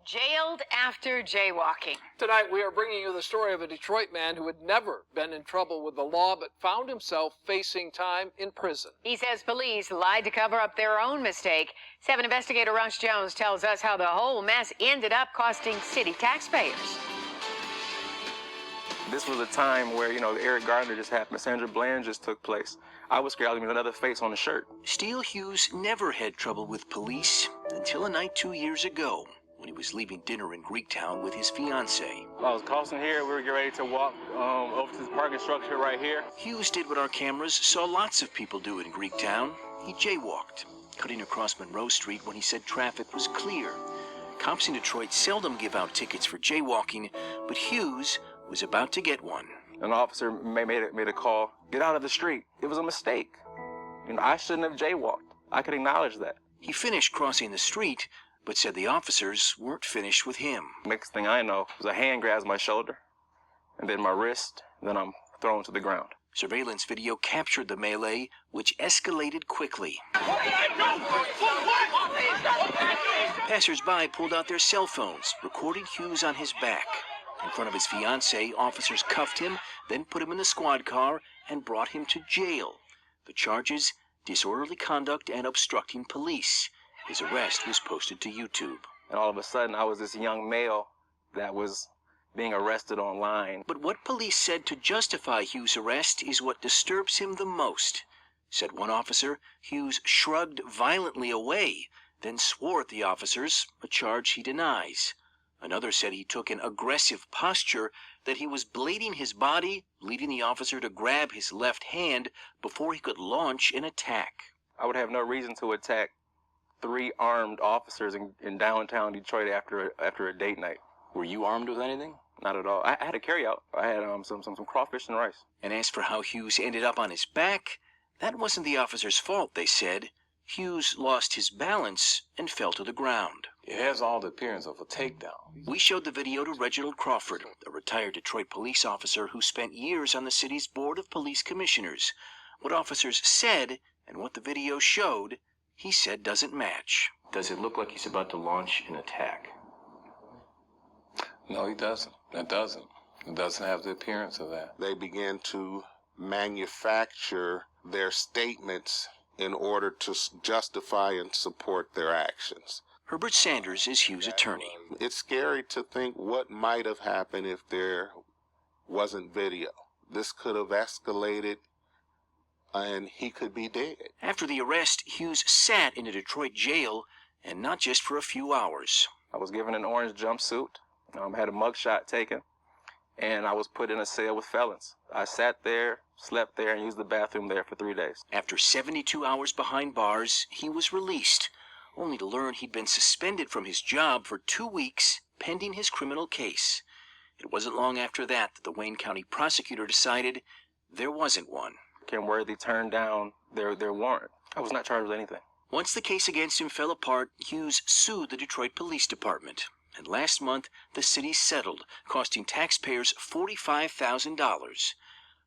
Jailed after jaywalking. Tonight, we are bringing you the story of a Detroit man who had never been in trouble with the law, but found himself facing time in prison. He says police lied to cover up their own mistake. 7 investigator Russ Jones tells us how the whole mess ended up costing city taxpayers. This was a time where, Eric Gardner just happened. Sandra Bland just took place. I was scared I was going to get another face on the shirt. Steele Hughes never had trouble with police until a night 2 years ago, when he was leaving dinner in Greektown with his fiancée. I was crossing here. We were getting ready to walk over to this parking structure right here. Hughes did what our cameras saw lots of people do in Greektown. He jaywalked, cutting across Monroe Street when he said traffic was clear. Cops in Detroit seldom give out tickets for jaywalking, but Hughes was about to get one. An officer made a call, get out of the street. It was a mistake. I shouldn't have jaywalked. I could acknowledge that. He finished crossing the street, but said the officers weren't finished with him. Next thing I know, was a hand grabs my shoulder, and then my wrist, then I'm thrown to the ground. Surveillance video captured the melee, which escalated quickly. Passers-by pulled out their cell phones, recording Hughes on his back. In front of his fiancée, officers cuffed him, then put him in the squad car and brought him to jail. The charges, disorderly conduct and obstructing police. His arrest was posted to YouTube. And all of a sudden, I was this young male that was being arrested online. But what police said to justify Hughes' arrest is what disturbs him the most. Said one officer, Hughes shrugged violently away, then swore at the officers, a charge he denies. Another said he took an aggressive posture, that he was blading his body, leading the officer to grab his left hand before he could launch an attack. I would have no reason to attack 3 armed officers in downtown Detroit after a date night. Were you armed with anything? Not at all. I had a carry-out. I had some crawfish and rice. And as for how Hughes ended up on his back, that wasn't the officer's fault, they said. Hughes lost his balance and fell to the ground. It has all the appearance of a takedown. We showed the video to Reginald Crawford, a retired Detroit police officer who spent years on the city's Board of Police Commissioners. What officers said and what the video showed, he said doesn't match. Does it look like he's about to launch an attack? No, he doesn't. It doesn't. It doesn't have the appearance of that. They began to manufacture their statements in order to justify and support their actions. Herbert Sanders is Hughes' attorney. It's scary to think what might have happened if there wasn't video. This could have escalated and he could be dead. After the arrest, Hughes sat in a Detroit jail, and not just for a few hours. I was given an orange jumpsuit, had a mugshot taken, and I was put in a cell with felons. I sat there, slept there, and used the bathroom there for 3 days. After 72 hours behind bars, he was released, only to learn he'd been suspended from his job for 2 weeks, pending his criminal case. It wasn't long after that the Wayne County prosecutor decided there wasn't one. Ken Worthy turned down their warrant. I was not charged with anything. Once the case against him fell apart, Hughes sued the Detroit Police Department. And last month, the city settled, costing taxpayers $45,000.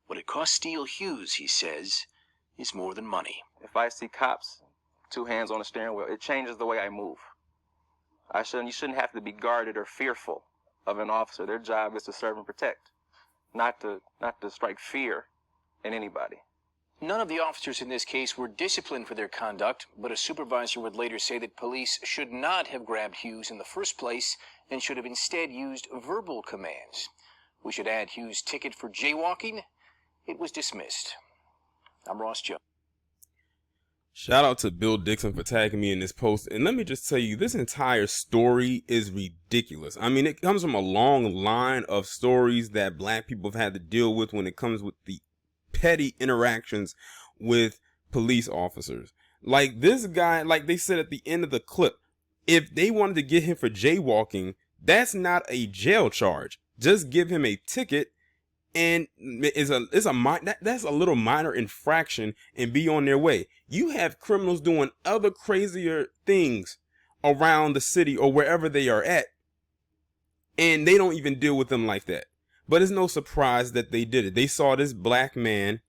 What it cost Steele Hughes, he says, is more than money. If I see cops, 2 hands on the steering wheel, it changes the way I move. You shouldn't have to be guarded or fearful of an officer. Their job is to serve and protect, not to strike fear in anybody. None of the officers in this case were disciplined for their conduct, but a supervisor would later say that police should not have grabbed Hughes in the first place and should have instead used verbal commands. We should add Hughes' ticket for jaywalking. It was dismissed. I'm Ross Jones. Shout out to Bill Dixon for tagging me in this post. And let me just tell you, this entire story is ridiculous. I mean, it comes from a long line of stories that black people have had to deal with when it comes with the petty interactions with police officers. Like this guy, like they said at the end of the clip, if they wanted to get him for jaywalking, that's not a jail charge. Just give him a ticket, and that's a little minor infraction and be on their way. You have criminals doing other crazier things around the city or wherever they are at, and they don't even deal with them like that. But it's no surprise that they did it. They saw this black man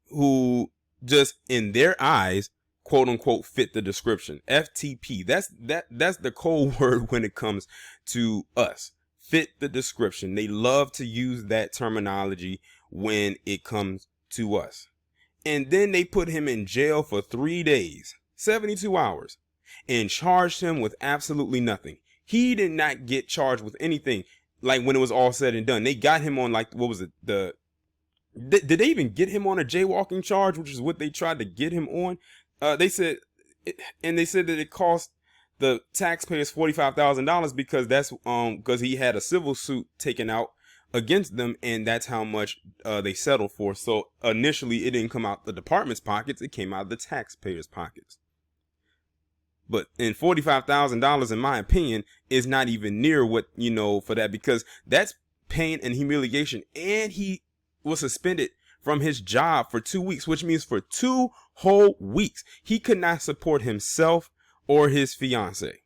who just in their eyes quote unquote fit the description. FTP. That's the code word when it comes to us. Fit the description. They love to use that terminology when it comes to us. And then they put him in jail for 3 days, 72 hours, and charged him with absolutely nothing. He did not get charged with anything. Like when it was all said and done, they got him on, like, what was it? Did they even get him on a jaywalking charge, which is what they tried to get him on? They said that it cost the taxpayers $45,000 because because he had a civil suit taken out against them, and that's how much they settled for. So initially, it didn't come out the department's pockets; it came out of the taxpayers' pockets. But in $45,000, in my opinion, is not even near what, for that, because that's pain and humiliation, and he was suspended from his job for 2 weeks, which means for 2 whole weeks he could not support himself or his fiance.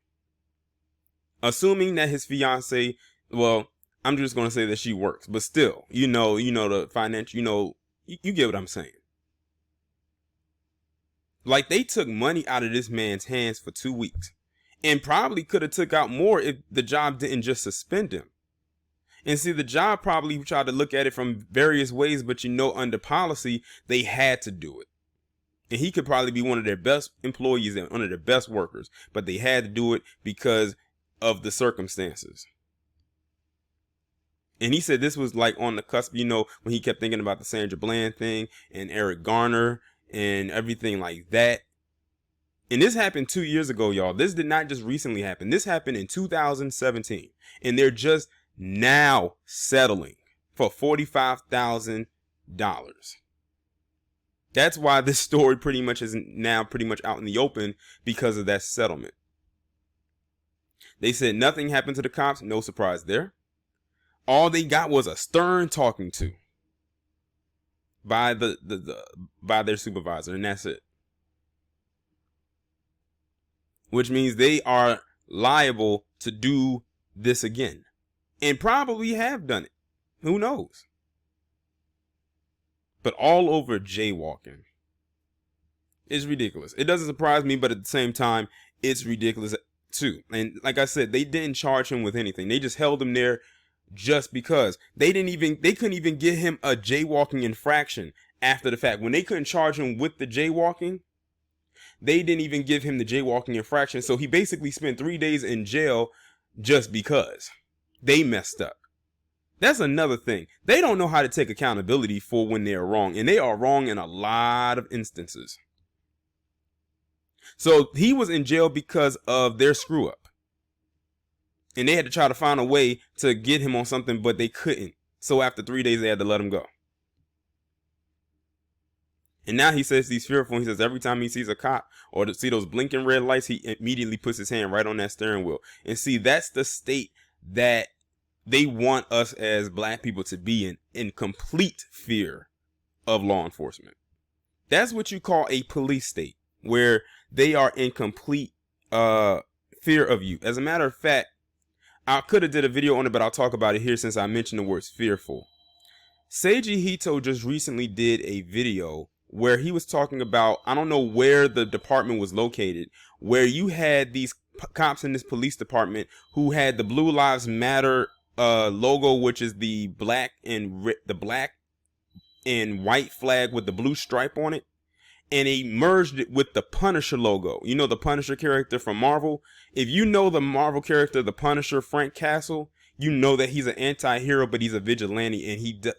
Assuming that his fiance, well, I'm just going to say that she works, but still, the financial, you get what I'm saying. Like, they took money out of this man's hands for 2 weeks, and probably could have took out more if the job didn't just suspend him. And see, the job probably tried to look at it from various ways, but under policy, they had to do it. And he could probably be one of their best employees and one of their best workers, but they had to do it because of the circumstances. And he said this was like on the cusp, when he kept thinking about the Sandra Bland thing and Eric Garner and everything like that. And this happened 2 years ago, y'all. This did not just recently happen. This happened in 2017. And they're just now settling for $45,000. That's why this story pretty much is now pretty much out in the open, because of that settlement. They said nothing happened to the cops. No surprise there. All they got was a stern talking to by by their supervisor, and that's it. Which means they are liable to do this again, and probably have done it. Who knows? But all over jaywalking. It's ridiculous. It doesn't surprise me, but at the same time, it's ridiculous too. And like I said, they didn't charge him with anything. They just held him there just because. They couldn't even get him a jaywalking infraction after the fact. When they couldn't charge him with the jaywalking, they didn't even give him the jaywalking infraction. So he basically spent 3 days in jail just because they messed up. That's another thing. They don't know how to take accountability for when they're wrong, and they are wrong in a lot of instances. So he was in jail because of their screw up. And they had to try to find a way to get him on something, but they couldn't. So after 3 days, they had to let him go. And now he says he's fearful. He says every time he sees a cop or to see those blinking red lights, he immediately puts his hand right on that steering wheel. And see, that's the state that they want us as black people to be in complete fear of law enforcement. That's what you call a police state, where they are in complete fear of you. As a matter of fact, I could have did a video on it, but I'll talk about it here since I mentioned the words fearful. Seiji Hito just recently did a video where he was talking about, I don't know where the department was located, where you had these cops in this police department who had the Blue Lives Matter logo, which is the black and white flag with the blue stripe on it, and he merged it with the Punisher logo. You know the Punisher character from Marvel? If you know the Marvel character, the Punisher, Frank Castle, you know that he's an anti-hero, but he's a vigilante.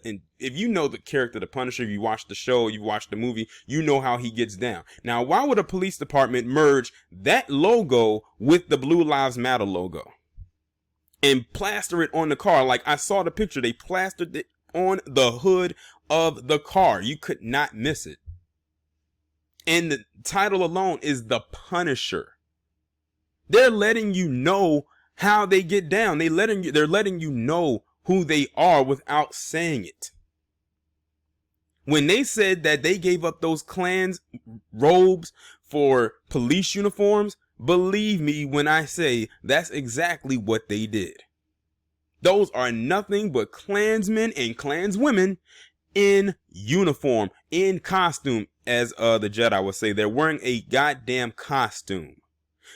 And if you know the character, the Punisher, you watch the show, you watch the movie, you know how he gets down. Now, why would a police department merge that logo with the Blue Lives Matter logo and plaster it on the car? Like, I saw the picture. They plastered it on the hood of the car. You could not miss it. And the title alone is The Punisher. They're letting you know how they get down. They're letting you know who they are without saying it. When they said that they gave up those Klan's robes for police uniforms, believe me when I say that's exactly what they did. Those are nothing but Klansmen and Klanswomen in uniform, in costume, as the Jedi would say. They're wearing a goddamn costume,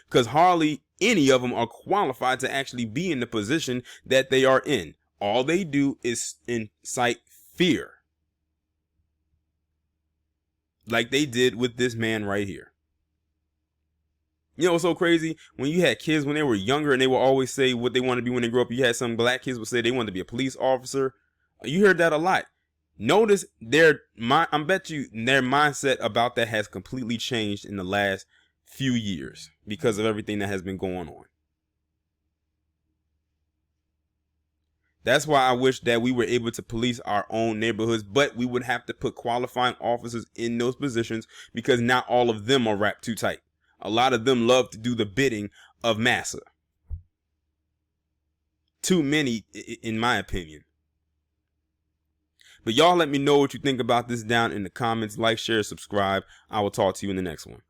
because hardly any of them are qualified to actually be in the position that they are in. All they do is incite fear, like they did with this man right here. You know what's so crazy? When you had kids when they were younger and they would always say what they want to be when they grow up. You had some black kids would say they wanted to be a police officer. You heard that a lot. Notice I bet you their mindset about that has completely changed in the last few years because of everything that has been going on. That's why I wish that we were able to police our own neighborhoods, but we would have to put qualifying officers in those positions because not all of them are wrapped too tight. A lot of them love to do the bidding of massa. Too many, in my opinion. But y'all let me know what you think about this down in the comments. Like, share, subscribe. I will talk to you in the next one.